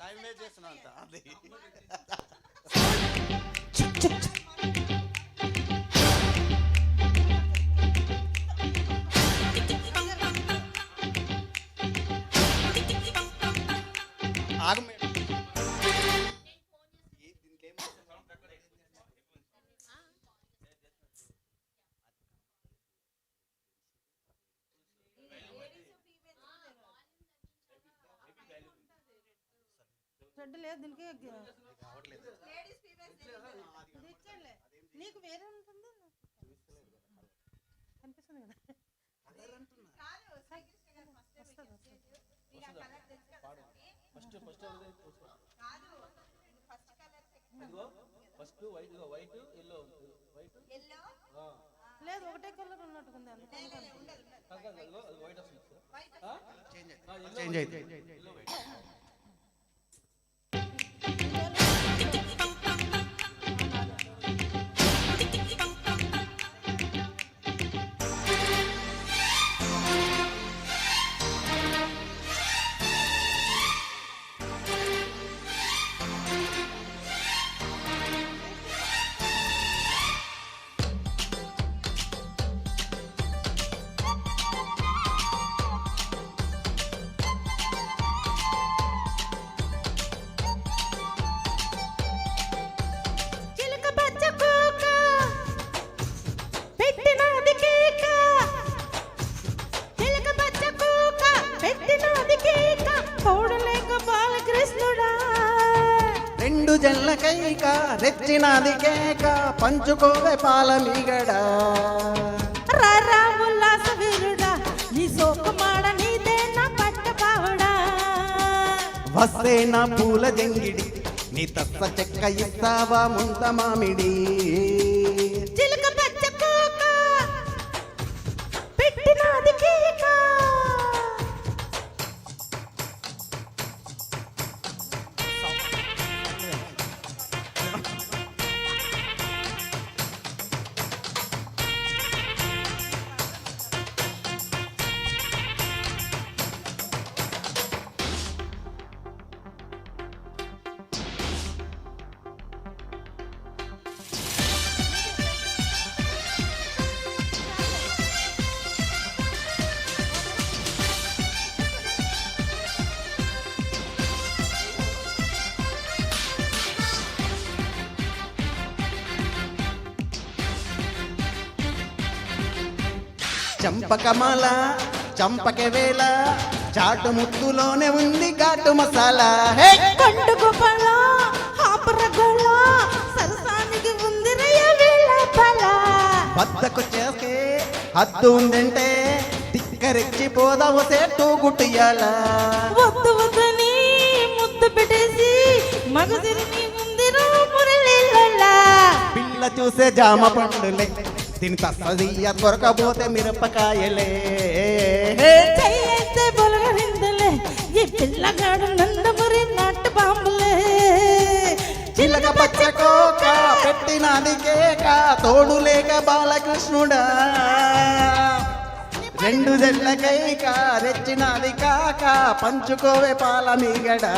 Time waste చేస్తున్నా అంత అది. ఆగు మేడం. రెడ్ లేదు దీనికి రావట్లేదు. నీకు వేరే ఉంటుంది కనిపిస్తుంది కదా లేదు ఒకటే కలర్ ఉన్నట్టుకుంది చేంజ్ అయితే రెండు జల్లకైక రెచ్చినది కేక పంచుకోవే పాల మీగడా రారా ఉల్లాస వీరుడా నీ సోకుమాడ నీదే నా పట్ట పావడా వస్తే నా పూల జంగిడి నీ తత్వ చెక్క ఇస్తావా ముంత మామిడి చిలక పచ్చ కోక పెట్టినది కేక చంపకమాల చంపక వేళ చాటు ముత్తులోనే ఉంది ఘాటు మసాలా హే కొండు గోపాల ఆపర గోళ సరసానికి ఉంది రయ వేళ పల వద్దకు చేస్తే హద్దు ఉందంటే తిక్కరెచ్చిపోదావు సేటు గుట్టియాల వద్దు వద్దని ముద్దు పెట్టేసి మగసిరిని ముందిరో మురళిల్లా పిల్ల చూసే జామ పండులే దీని తస్సదియ్య దొరకపోతే మిరపకాయలే చెయ్యేస్తే బొలగరిందలే ఈ పిల్లగాడు నందమురి నాటు బాంబులే చిలక పచ్చ కోక పెట్టినది కేక తోడు లేక బాలకృష్ణుడా రెండు జల్లకైక రెచ్చినది కాక పంచుకోవే పాల మీగడా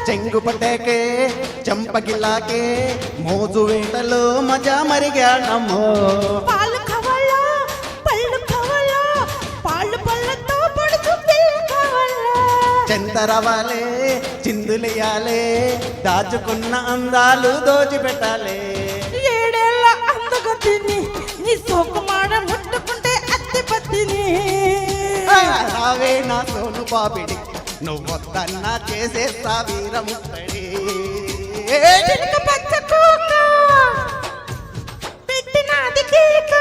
చెంగు పట్టేకే చంపగిలాకే మోజు వేటలో మజా మరిగాడమ్మో పాలు కావాలా పళ్ళు కావాలా పాలు పళ్ళతో పడుచు పిల్ల కావాలా చెంతరవాలే చిందులేయాలే దాచుకున్న అందాలు దోచిపెట్టాలే ఏడేళ్ళ అందగతిని నీ సోకుమాడ ముట్టుకుంటే అత్తిపత్తిని రావే నా సోను బాబిడి నువ్వొద్దన్నా చేసేస్తా వీరముత్తడి చిలక పచ్చ కూక పెట్టినాది కేక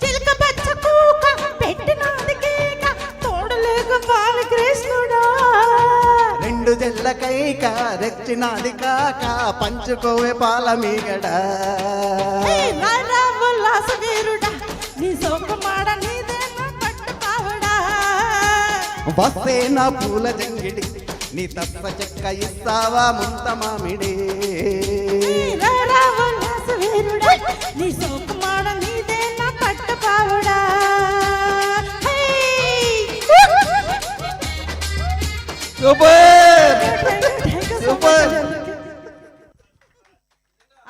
చిలక పచ్చ కూక పెట్టినాది కేక తోడలేక బాలకృష్ణుడా రెండు జల్ల కైక రెచ్చినాది కాక పంచుకోవే పాల మీగడ ఉల్లాస వీరుడా నీ సోకుమాడ నీదేనా పట్టు పావడా వస్తే నా పూల జంగిడి నీ తప్ప చెక్క ఇస్తావా ముంత మామిడి ఉల్లాస వీరుడా నీ సోకుమాడ నీదేనా పట్టు పావడా సూపర్ సూపర్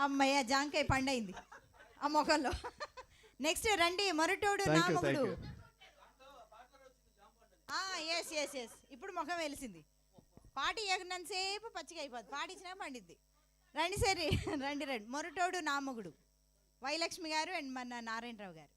అమ్మయ్య జాంకాయ పండైంది ఆ మొఖంలో. నెక్స్ట్ రండి మరుటోడు నామకుడు. ఎస్ ఎస్ ఎస్ ఇప్పుడు ముఖం వెలిసింది. పాటి ఎగినంతసేపు పచ్చిగా అయిపోద్ది, పాటించినా పండిద్ది. రండి సరే రండి రండి. మొరటోడు నామగుడు వైలక్ష్మి గారు అండ్ మన నారాయణరావు గారు.